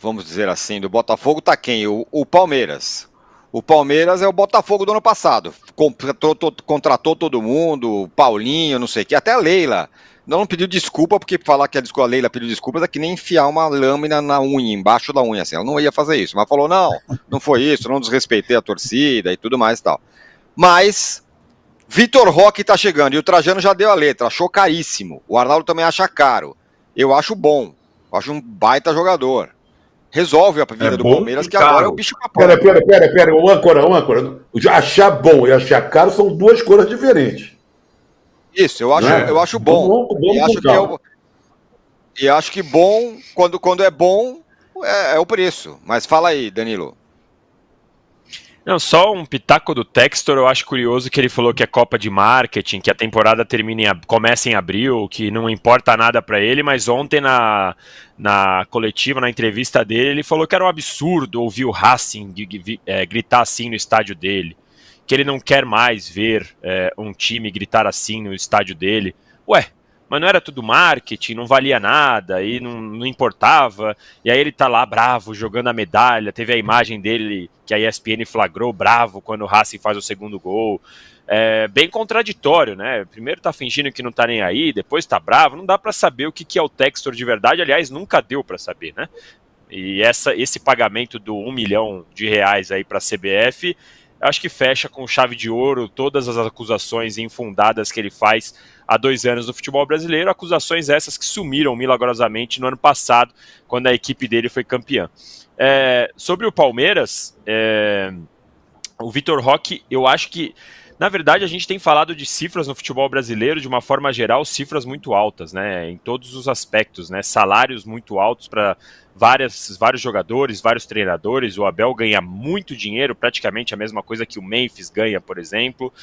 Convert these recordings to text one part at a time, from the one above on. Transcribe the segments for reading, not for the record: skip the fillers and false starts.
vamos dizer assim, do Botafogo tá quem? O Palmeiras. O Palmeiras é o Botafogo do ano passado. Contratou todo mundo, Paulinho, não sei o que, até a Leila. Não pediu desculpa, porque falar que a Leila pediu desculpas é que nem enfiar uma lâmina na unha, embaixo da unha, assim. Ela não ia fazer isso, mas falou, não foi isso, não desrespeitei a torcida e tudo mais e tal. Mas Vitor Roque tá chegando, e o Trajano já deu a letra, achou caríssimo. O Arnaldo também acha caro. Eu acho bom, eu acho um baita jogador. Resolve a É vida do bom Palmeiras, e que agora é o caro. bicho papão. Pera. O âncora. Achar bom e achar caro são duas coisas diferentes. Isso, Não eu é? acho bom. E Vamos com acho que calma. bom, quando é bom, é o preço. Mas fala aí, Danilo. Não, só um pitaco do Textor, eu acho curioso que ele falou que é Copa de Marketing, que a temporada começa em abril, que não importa nada para ele, mas ontem na coletiva, na entrevista dele, ele falou que era um absurdo ouvir o Racing gritar assim no estádio dele, que ele não quer mais ver um time gritar assim no estádio dele. Ué, mas não era tudo marketing, não valia nada, e não importava, e aí ele tá lá bravo, jogando a medalha, teve a imagem dele que a ESPN flagrou bravo quando o Racing faz o segundo gol, bem contraditório, né? Primeiro tá fingindo que não tá nem aí, depois tá bravo, não dá para saber o que é o Textor de verdade, aliás, nunca deu para saber, né? E esse pagamento do R$ 1 milhão aí para a CBF, acho que fecha com chave de ouro todas as acusações infundadas que ele faz há 2 anos no futebol brasileiro, acusações essas que sumiram milagrosamente no ano passado, quando a equipe dele foi campeã. Sobre o Palmeiras, o Vitor Roque, eu acho que, na verdade, a gente tem falado de cifras no futebol brasileiro, de uma forma geral, cifras muito altas, né? Em todos os aspectos, né? Salários muito altos para vários jogadores, vários treinadores. O Abel ganha muito dinheiro, praticamente a mesma coisa que o Memphis ganha, por exemplo.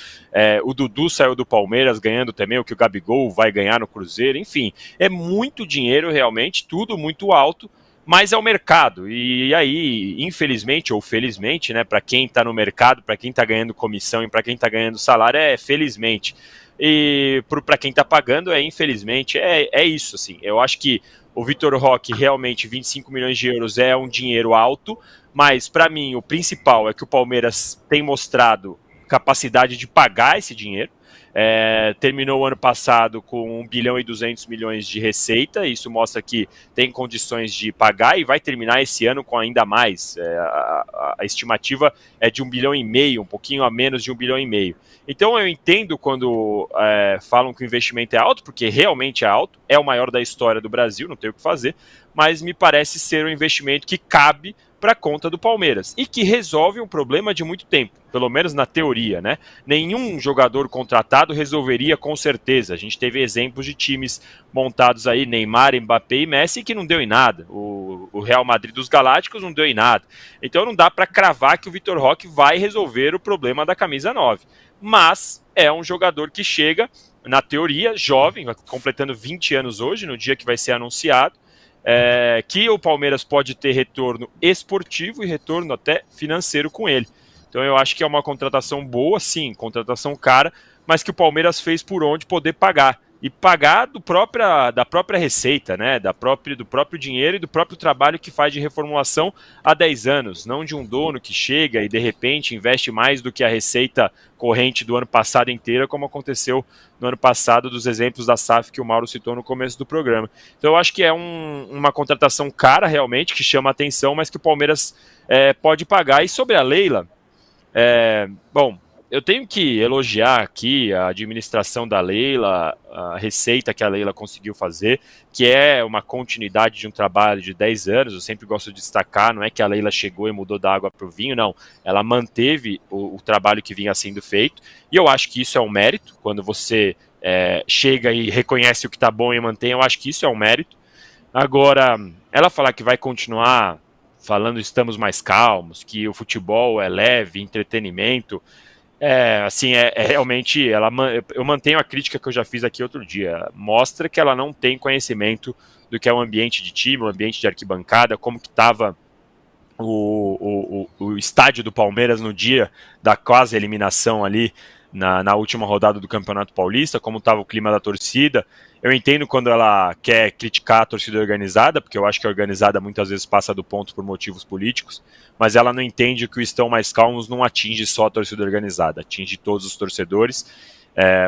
O Dudu saiu do Palmeiras ganhando também o que o Gabigol vai ganhar no Cruzeiro. Enfim, é muito dinheiro realmente, tudo muito alto. Mas é o mercado, e aí, infelizmente ou felizmente, né, para quem está no mercado, para quem está ganhando comissão e para quem está ganhando salário, felizmente. E para quem está pagando, infelizmente, é isso, assim. Eu acho que o Vitor Roque, realmente, 25 milhões de euros é um dinheiro alto, mas para mim o principal é que o Palmeiras tem mostrado capacidade de pagar esse dinheiro. Terminou o ano passado com 1 bilhão e 200 milhões de receita, isso mostra que tem condições de pagar e vai terminar esse ano com ainda mais. A estimativa é de 1 bilhão e meio, um pouquinho a menos de 1 bilhão e meio. Então eu entendo quando falam que o investimento é alto, porque realmente é alto, é o maior da história do Brasil, não tem o que fazer, mas me parece ser um investimento que cabe para a conta do Palmeiras e que resolve um problema de muito tempo, pelo menos na teoria, né? Nenhum jogador contratado resolveria com certeza. A gente teve exemplos de times montados aí, Neymar, Mbappé e Messi, que não deu em nada. O Real Madrid dos Galácticos não deu em nada. Então não dá para cravar que o Vitor Roque vai resolver o problema da camisa 9. Mas é um jogador que chega, na teoria, jovem, completando 20 anos hoje, no dia que vai ser anunciado, que o Palmeiras pode ter retorno esportivo e retorno até financeiro com ele. Então eu acho que é uma contratação boa, sim, contratação cara, mas que o Palmeiras fez por onde poder pagar. E pagar da própria receita, né? Do próprio dinheiro e do próprio trabalho que faz de reformulação há 10 anos, não de um dono que chega e de repente investe mais do que a receita corrente do ano passado inteira, como aconteceu no ano passado, dos exemplos da SAF que o Mauro citou no começo do programa. Então eu acho que é uma contratação cara realmente, que chama atenção, mas que o Palmeiras pode pagar. E sobre a Leila, bom, eu tenho que elogiar aqui a administração da Leila, a receita que a Leila conseguiu fazer, que é uma continuidade de um trabalho de 10 anos, eu sempre gosto de destacar, não é que a Leila chegou e mudou da água para o vinho, não, ela manteve o trabalho que vinha sendo feito, e eu acho que isso é um mérito, quando você chega e reconhece o que está bom e mantém, eu acho que isso é um mérito. Agora, ela falar que vai continuar falando estamos mais calmos, que o futebol é leve, entretenimento, assim, realmente, eu mantenho a crítica que eu já fiz aqui outro dia, mostra que ela não tem conhecimento do que é um ambiente de time, um ambiente de arquibancada, como que estava o estádio do Palmeiras no dia da quase eliminação ali na última rodada do Campeonato Paulista, como estava o clima da torcida. Eu entendo quando ela quer criticar a torcida organizada, porque eu acho que a organizada muitas vezes passa do ponto por motivos políticos, mas ela não entende que o Estão Mais Calmos não atinge só a torcida organizada, atinge todos os torcedores.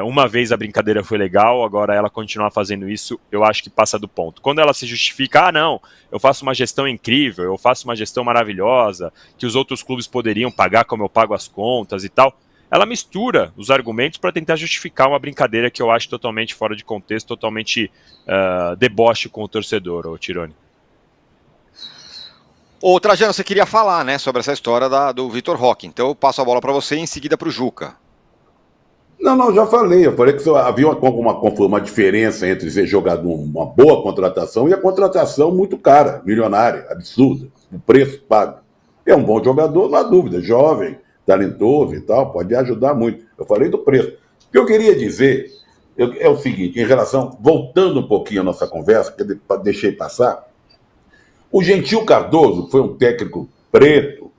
Uma vez a brincadeira foi legal, agora ela continuar fazendo isso, eu acho que passa do ponto. Quando ela se justifica, não, eu faço uma gestão incrível, eu faço uma gestão maravilhosa, que os outros clubes poderiam pagar como eu pago as contas e tal, ela mistura os argumentos para tentar justificar uma brincadeira que eu acho totalmente fora de contexto, totalmente deboche com o torcedor, ô Tironi. Ô Trajano, você queria falar, né, sobre essa história do Vitor Roque, então eu passo a bola para você e em seguida para o Juca. Não, já falei. Eu falei que havia uma diferença entre ser jogador, uma boa contratação e a contratação muito cara, milionária, absurda, o preço pago. É um bom jogador, não há dúvida, jovem, talentoso e tal, pode ajudar muito. Eu falei do preço. O que eu queria dizer é o seguinte, em relação, voltando um pouquinho à nossa conversa, que eu deixei passar, o Gentil Cardoso foi um técnico preto,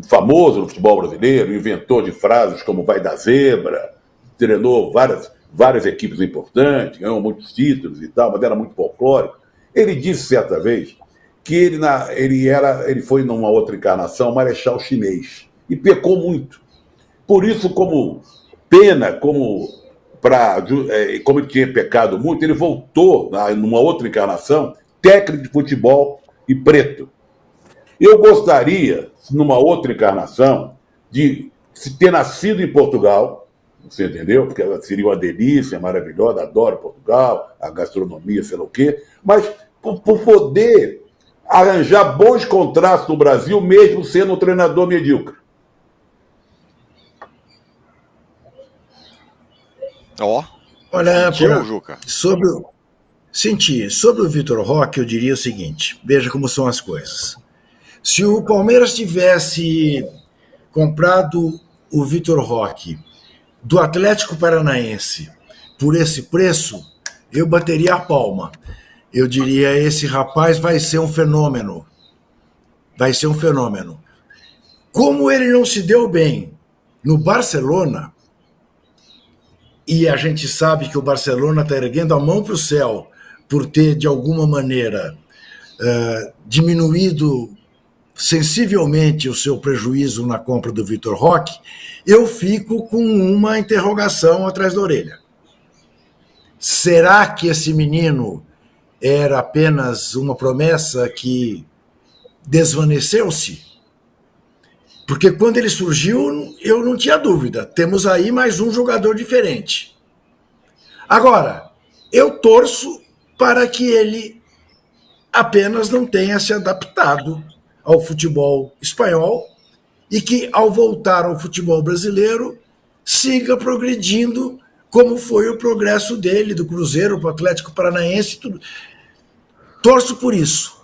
famoso no futebol brasileiro, inventor de frases como vai dar zebra, treinou várias equipes importantes, ganhou muitos títulos e tal, mas era muito folclórico. Ele disse certa vez que ele foi numa outra encarnação marechal chinês e pecou muito. Por isso, como pena, como ele tinha pecado muito, ele voltou numa outra encarnação, técnico de futebol e preto. Eu gostaria, numa outra encarnação, de ter nascido em Portugal. Você entendeu? Porque seria uma delícia, maravilhosa, adoro Portugal, a gastronomia, sei lá o quê, mas por poder arranjar bons contratos no Brasil, mesmo sendo um treinador medíocre. Olha, Juca? Sobre o Vitor Roque, eu diria o seguinte, veja como são as coisas. Se o Palmeiras tivesse comprado o Vitor Roque do Atlético Paranaense por esse preço, eu bateria a palma. Eu diria, esse rapaz vai ser um fenômeno. Vai ser um fenômeno. Como ele não se deu bem no Barcelona, e a gente sabe que o Barcelona está erguendo a mão para o céu por ter, de alguma maneira, diminuído sensivelmente o seu prejuízo na compra do Vitor Roque, eu fico com uma interrogação atrás da orelha. Será que esse menino era apenas uma promessa que desvaneceu-se? Porque quando ele surgiu, eu não tinha dúvida. Temos aí mais um jogador diferente. Agora, eu torço para que ele apenas não tenha se adaptado ao futebol espanhol e que, ao voltar ao futebol brasileiro, siga progredindo como foi o progresso dele, do Cruzeiro para o Atlético Paranaense, tudo. Torço por isso.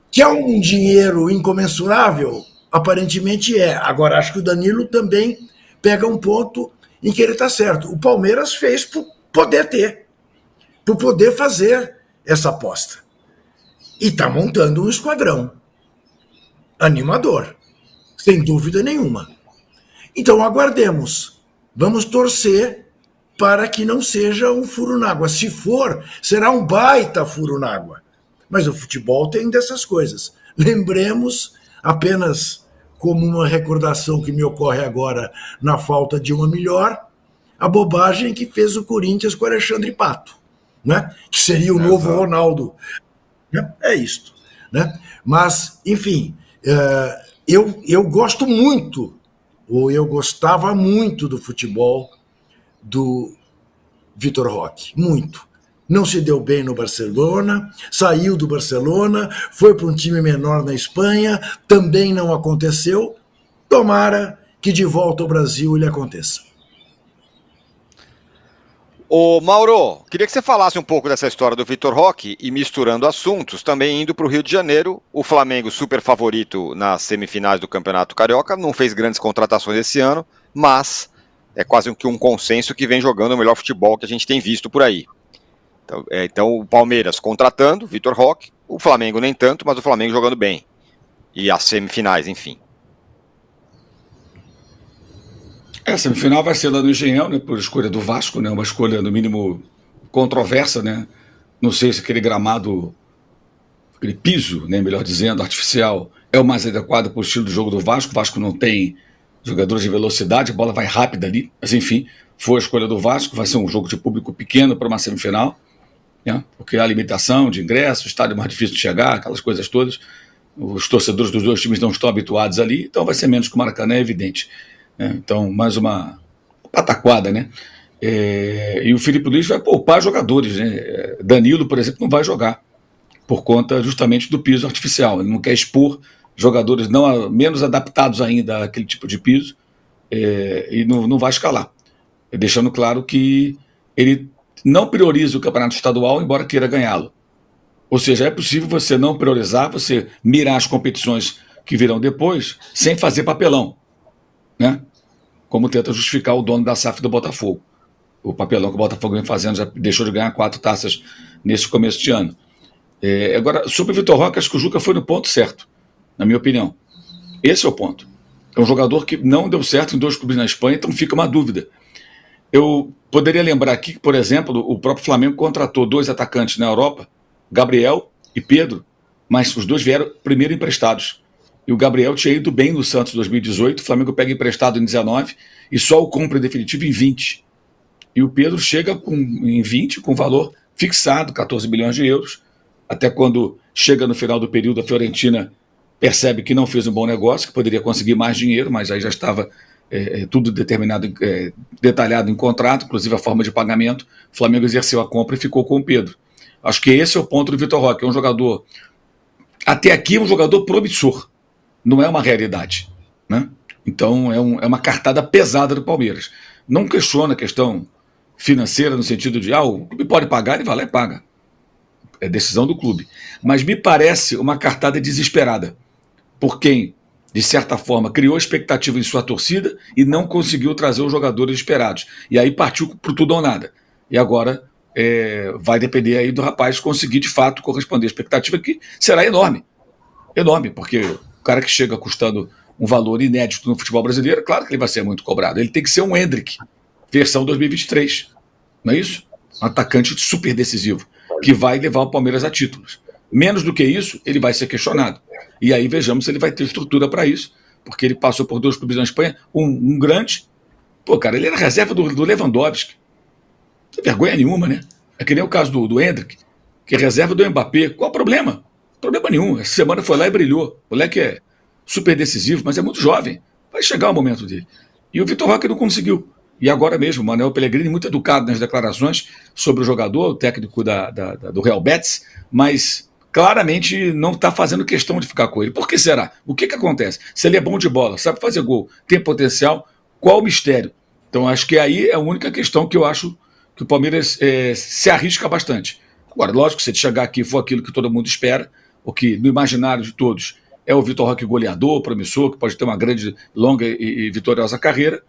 Que é um dinheiro incomensurável? Aparentemente é. Agora, acho que o Danilo também pega um ponto em que ele está certo. O Palmeiras fez por poder ter, por poder fazer essa aposta. E está montando um esquadrão animador, sem dúvida nenhuma. Então, aguardemos. Vamos torcer para que não seja um furo n'água. Se for, será um baita furo n'água. Mas o futebol tem dessas coisas. Lembremos, apenas como uma recordação que me ocorre agora, na falta de uma melhor, a bobagem que fez o Corinthians com o Alexandre Pato, né? Que seria o novo Ronaldo. É isto. Né? Mas, enfim, eu gosto muito, ou eu gostava muito do futebol do Vitor Roque, muito. Não se deu bem no Barcelona, saiu do Barcelona, foi para um time menor na Espanha, também não aconteceu. Tomara que de volta ao Brasil ele aconteça. Ô Mauro, queria que você falasse um pouco dessa história do Vitor Roque e misturando assuntos, também indo para o Rio de Janeiro, o Flamengo super favorito nas semifinais do Campeonato Carioca, não fez grandes contratações esse ano, mas é quase que um consenso que vem jogando o melhor futebol que a gente tem visto por aí. Então o Palmeiras contratando, Vitor Roque, o Flamengo nem tanto, mas o Flamengo jogando bem. E as semifinais, enfim. A semifinal vai ser lá no Engenhão, né, por escolha do Vasco, né, uma escolha no mínimo controversa, né? Não sei se aquele gramado, aquele piso, né, melhor dizendo, artificial, é o mais adequado para o estilo do jogo do Vasco. O Vasco não tem jogadores de velocidade, a bola vai rápida ali, mas enfim, foi a escolha do Vasco. Vai ser um jogo de público pequeno para uma semifinal, né, porque há limitação de ingresso, o estádio é mais difícil de chegar, aquelas coisas todas. Os torcedores dos dois times não estão habituados ali, então vai ser menos que o Maracanã, é evidente. Então, mais uma pataquada, né? E o Felipe Luiz vai poupar jogadores, né? Danilo, por exemplo, não vai jogar por conta justamente do piso artificial. Ele não quer expor jogadores não menos adaptados ainda àquele tipo de piso, e não vai escalar. Deixando claro que ele não prioriza o campeonato estadual, embora queira ganhá-lo. Ou seja, é possível você não priorizar, você mirar as competições que virão depois, sem fazer papelão, né? Como tenta justificar o dono da SAF do Botafogo. O papelão que o Botafogo vem fazendo, já deixou de ganhar 4 taças nesse começo de ano. Agora, sobre o Vitor Roque, acho que o Juca foi no ponto certo, na minha opinião. Esse é o ponto. É um jogador que não deu certo em 2 clubes na Espanha, então fica uma dúvida. Eu poderia lembrar aqui que, por exemplo, o próprio Flamengo contratou 2 atacantes na Europa, Gabriel e Pedro, mas os 2 vieram primeiro emprestados. E o Gabriel tinha ido bem no Santos em 2018, o Flamengo pega emprestado em 19 e só o compra definitivo em 20. E o Pedro chega em 20 com valor fixado, 14 milhões de euros, até quando chega no final do período a Fiorentina percebe que não fez um bom negócio, que poderia conseguir mais dinheiro, mas aí já estava tudo detalhado em contrato, inclusive a forma de pagamento. O Flamengo exerceu a compra e ficou com o Pedro. Acho que esse é o ponto do Vitor Roque, é um jogador, até aqui, um jogador promissor. Não é uma realidade, né? Então é uma cartada pesada do Palmeiras. Não questiona a questão financeira no sentido de o clube pode pagar, ele vai lá e paga. É decisão do clube. Mas me parece uma cartada desesperada por quem, de certa forma, criou expectativa em sua torcida e não conseguiu trazer os jogadores esperados. E aí partiu pro tudo ou nada. E agora vai depender aí do rapaz conseguir de fato corresponder à expectativa, que será enorme. Enorme, porque o cara que chega custando um valor inédito no futebol brasileiro, claro que ele vai ser muito cobrado. Ele tem que ser um Endrick, versão 2023. Não é isso? Um atacante super decisivo, que vai levar o Palmeiras a títulos. Menos do que isso, ele vai ser questionado. E aí vejamos se ele vai ter estrutura para isso, porque ele passou por 2 clubes na Espanha, um grande. Pô, cara, ele era reserva do Lewandowski. Não tem vergonha nenhuma, né? É que nem o caso do Endrick, que é reserva do Mbappé. Qual o problema? Problema nenhum. Essa semana foi lá e brilhou. O moleque é super decisivo, mas é muito jovem. Vai chegar o momento dele. E o Vitor Roque não conseguiu. E agora mesmo, o Manuel Pellegrini, muito educado nas declarações sobre o jogador, o técnico do Real Betis, mas claramente não está fazendo questão de ficar com ele. Por que será? O que acontece? Se ele é bom de bola, sabe fazer gol, tem potencial, qual o mistério? Então acho que aí é a única questão que eu acho que o Palmeiras se arrisca bastante. Agora, lógico, se ele chegar aqui e for aquilo que todo mundo espera, o que no imaginário de todos é o Vitor Roque goleador, promissor, que pode ter uma grande, longa e vitoriosa carreira,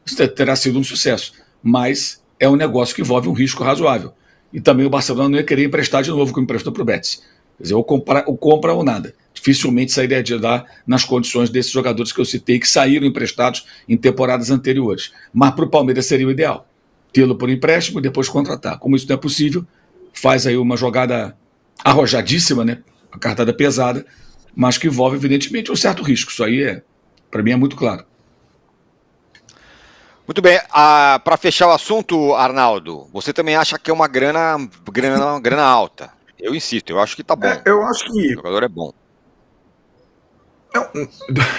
isso terá sido um sucesso. Mas é um negócio que envolve um risco razoável. E também o Barcelona não ia querer emprestar de novo, como emprestou para o Betis. Quer dizer, ou compra ou nada. Dificilmente sairia de lá nas condições desses jogadores que eu citei, que saíram emprestados em temporadas anteriores. Mas para o Palmeiras seria o ideal. Tê-lo por empréstimo e depois contratar. Como isso não é possível, faz aí uma jogada arrojadíssima, né? Uma cartada pesada, mas que envolve, evidentemente, um certo risco. Isso aí, para mim, é muito claro. Muito bem. Para fechar o assunto, Arnaldo, você também acha que é uma grana alta? Eu insisto, eu acho que tá bom. Eu acho que... O jogador é bom.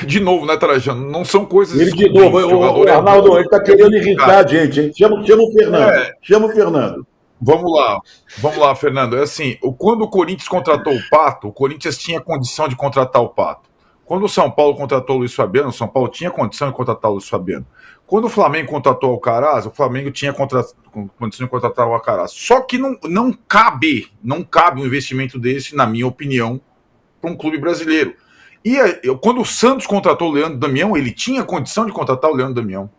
De novo, né, Trajano? Não são coisas... Ele de novo, o Arnaldo, ele tá querendo irritar a gente, hein? Chama o Fernando. Chama o Fernando. Vamos lá, Fernando. É assim, quando o Corinthians contratou o Pato, o Corinthians tinha condição de contratar o Pato. Quando o São Paulo contratou o Luiz Fabiano, o São Paulo tinha condição de contratar o Luiz Fabiano. Quando o Flamengo contratou o Alcaraz, o Flamengo tinha condição de contratar o Alcaraz. Só que não cabe um investimento desse, na minha opinião, para um clube brasileiro. E quando o Santos contratou o Leandro Damião, ele tinha condição de contratar o Leandro Damião.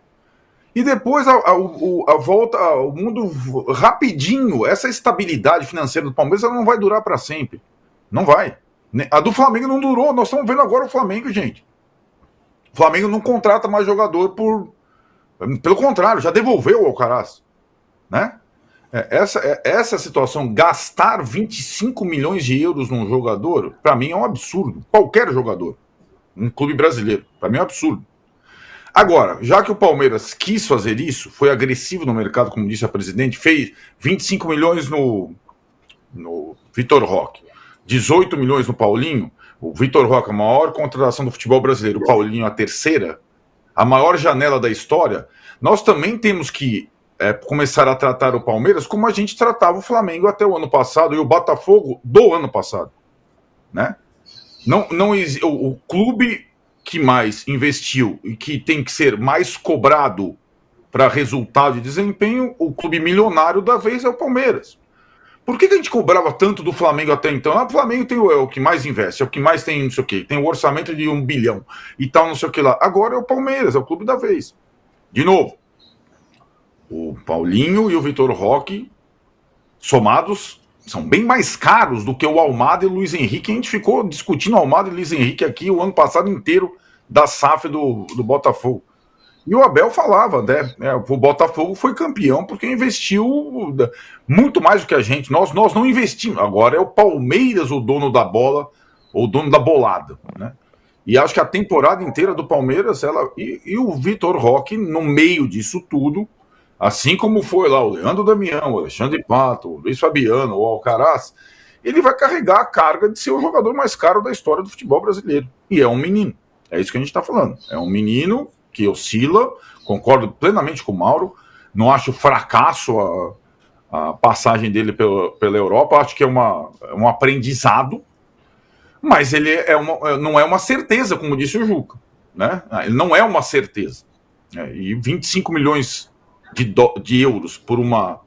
E depois a volta ao mundo rapidinho, essa estabilidade financeira do Palmeiras ela não vai durar para sempre. Não vai. A do Flamengo não durou. Nós estamos vendo agora o Flamengo, gente. O Flamengo não contrata mais jogador Pelo contrário, já devolveu o Alcaraz, né? Essa situação, gastar 25 milhões de euros num jogador, para mim é um absurdo. Qualquer jogador, um clube brasileiro, para mim é um absurdo. Agora, já que o Palmeiras quis fazer isso, foi agressivo no mercado, como disse a presidente, fez 25 milhões no Vitor Roque, 18 milhões no Paulinho. O Vitor Roque, a maior contratação do futebol brasileiro, o Paulinho a terceira, a maior janela da história. Nós também temos que começar a tratar o Palmeiras como a gente tratava o Flamengo até o ano passado e o Botafogo do ano passado, né? O clube que mais investiu e que tem que ser mais cobrado para resultado e desempenho, o clube milionário da vez é o Palmeiras. Por que a gente cobrava tanto do Flamengo até então? O Flamengo é o que mais investe, é o que mais tem não sei o quê, tem um orçamento de 1 bilhão e tal, não sei o que lá. Agora é o Palmeiras, é o clube da vez. De novo, o Paulinho e o Vitor Roque, somados, são bem mais caros do que o Almada e o Luiz Henrique. A gente ficou discutindo Almada e Luiz Henrique aqui o ano passado inteiro da SAF do Botafogo. E o Abel falava, né? O Botafogo foi campeão porque investiu muito mais do que a gente. Nós não investimos. Agora é o Palmeiras o dono da bola, ou o dono da bolada, né? E acho que a temporada inteira do Palmeiras, e o Vitor Roque, no meio disso tudo, assim como foi lá o Leandro Damião, o Alexandre Pato, o Luiz Fabiano, o Alcaraz, ele vai carregar a carga de ser o jogador mais caro da história do futebol brasileiro. E é um menino. É isso que a gente está falando. É um menino que oscila, concordo plenamente com o Mauro, não acho fracasso a passagem dele pela Europa, acho que é um aprendizado, mas ele não é uma certeza, como disse o Juca, né? Ele não é uma certeza. E 25 milhões de euros por uma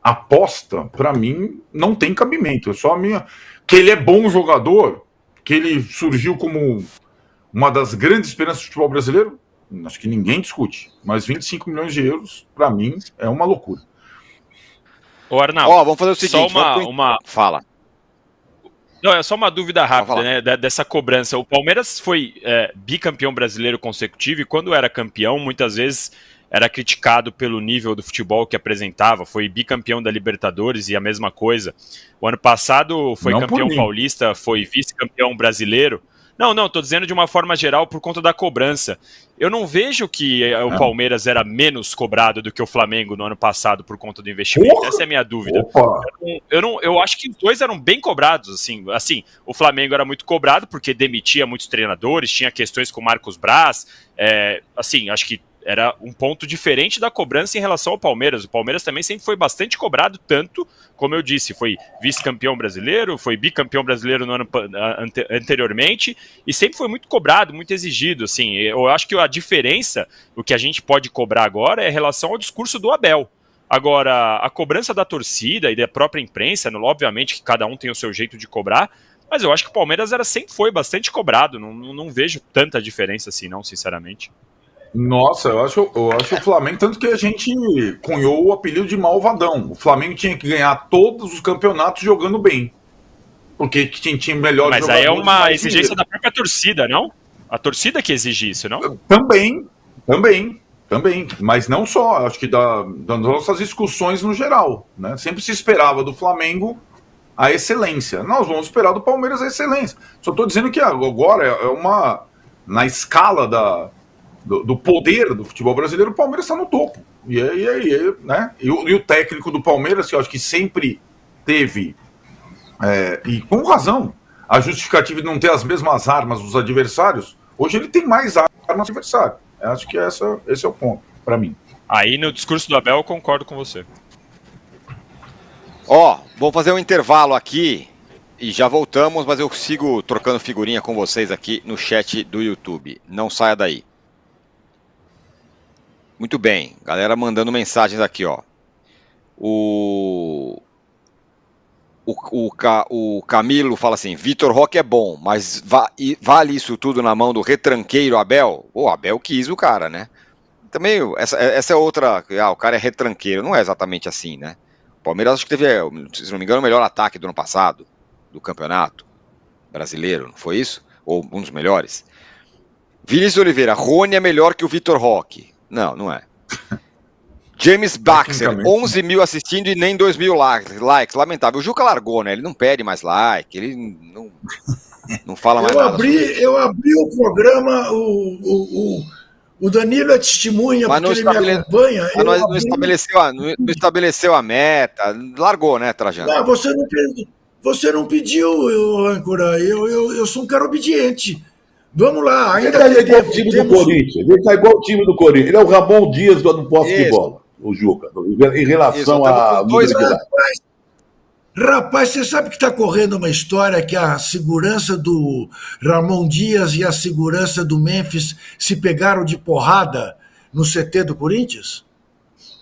aposta, para mim, não tem cabimento. É só a minha. Que ele é bom jogador, que ele surgiu como uma das grandes esperanças do futebol brasileiro, acho que ninguém discute. Mas 25 milhões de euros, para mim, é uma loucura. Ô, Arnaldo, vamos fazer o seguinte. Fala. Não, é só uma dúvida rápida, né, dessa cobrança. O Palmeiras foi bicampeão brasileiro consecutivo e quando era campeão, muitas vezes era criticado pelo nível do futebol que apresentava. Foi bicampeão da Libertadores e a mesma coisa. O ano passado foi campeão paulista, foi vice-campeão brasileiro. Não, tô dizendo de uma forma geral por conta da cobrança. Eu não vejo que o Palmeiras era menos cobrado do que o Flamengo no ano passado por conta do investimento. Porra! Essa é a minha dúvida. Eu acho que os dois eram bem cobrados. Assim, o Flamengo era muito cobrado porque demitia muitos treinadores, tinha questões com o Marcos Braz. Acho que era um ponto diferente da cobrança em relação ao Palmeiras. O Palmeiras também sempre foi bastante cobrado, tanto, como eu disse, foi vice-campeão brasileiro, foi bicampeão brasileiro no ano anteriormente, e sempre foi muito cobrado, muito exigido. Assim, eu acho que a diferença, o que a gente pode cobrar agora é em relação ao discurso do Abel. Agora, a cobrança da torcida e da própria imprensa, obviamente que cada um tem o seu jeito de cobrar, mas eu acho que o Palmeiras sempre foi bastante cobrado, não vejo tanta diferença assim, não, sinceramente. Nossa, eu acho o Flamengo, tanto que a gente cunhou o apelido de malvadão. O Flamengo tinha que ganhar todos os campeonatos jogando bem. Porque tinha melhor. Mas aí é uma exigência da própria torcida, não? A torcida que exige isso, não? Também. Mas não só, acho que das nossas discussões no geral, né? Sempre se esperava do Flamengo a excelência. Nós vamos esperar do Palmeiras a excelência. Só estou dizendo que agora na escala do poder do futebol brasileiro, o Palmeiras está no topo. E aí, né? E o técnico do Palmeiras, que eu acho que sempre teve, e com razão, a justificativa de não ter as mesmas armas dos adversários, hoje ele tem mais armas do adversário. Eu acho que esse é o ponto, para mim. Aí no discurso do Abel eu concordo com você. Vou fazer um intervalo aqui e já voltamos, mas eu sigo trocando figurinha com vocês aqui no chat do YouTube. Não saia daí. Muito bem, galera mandando mensagens aqui, ó. O Camilo fala assim, Vitor Roque é bom, mas vale isso tudo na mão do retranqueiro Abel? O Abel quis o cara, né? Também, essa é outra, o cara é retranqueiro, não é exatamente assim, né? O Palmeiras acho que teve, se não me engano, o melhor ataque do ano passado, do campeonato brasileiro, não foi isso? Ou um dos melhores? Vinícius Oliveira, Rony é melhor que o Vitor Roque. Não, não é. James Baxter, 11 mil assistindo e nem 2 mil likes. Lamentável. O Juca largou, né? Ele não pede mais like, ele não fala mais nada. Eu abri o programa, o Danilo é testemunha, mas porque ele me acompanha. Mas não estabeleceu a meta. Largou, né, Trajano? Não, você não pediu, âncora. Eu sou um cara obediente. Vamos lá. Ele tá igual o time do Corinthians. Ele tá igual o time do Corinthians. Ele é o Ramon Dias do posse de bola, o Juca, em relação a... Rapaz, você sabe que está correndo uma história que a segurança do Ramon Dias e a segurança do Memphis se pegaram de porrada no CT do Corinthians?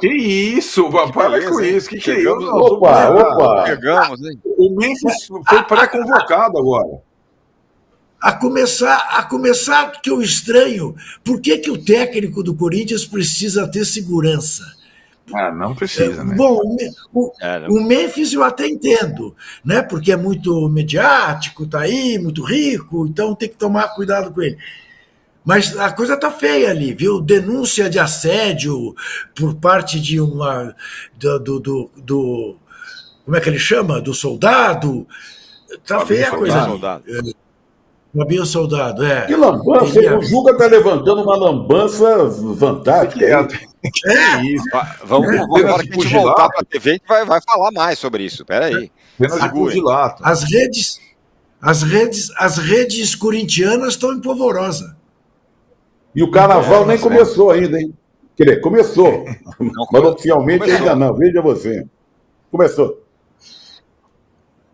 Que isso? Para com isso. Que é isso? Opa! Pegamos, hein? O Memphis foi pré-convocado agora. A começar que eu estranho, por que o técnico do Corinthians precisa ter segurança? Não precisa, né? Bom, o Memphis eu até entendo, né? Porque é muito mediático, tá aí, muito rico, então tem que tomar cuidado com ele. Mas a coisa tá feia ali, viu? Denúncia de assédio por parte de uma... como é que ele chama? Do soldado. Tá feia a coisa ali. Fabinho Soldado, é. Que lambança, o Juca tá levantando uma lambança fantástica. É isso. Vamos agora que a gente voltar para a TV, a gente vai falar mais sobre isso. Peraí. As redes corintianas estão em polvorosa. E o carnaval nem começou ainda, hein? Quer dizer, começou. Mas oficialmente ainda não. Veja você. Começou.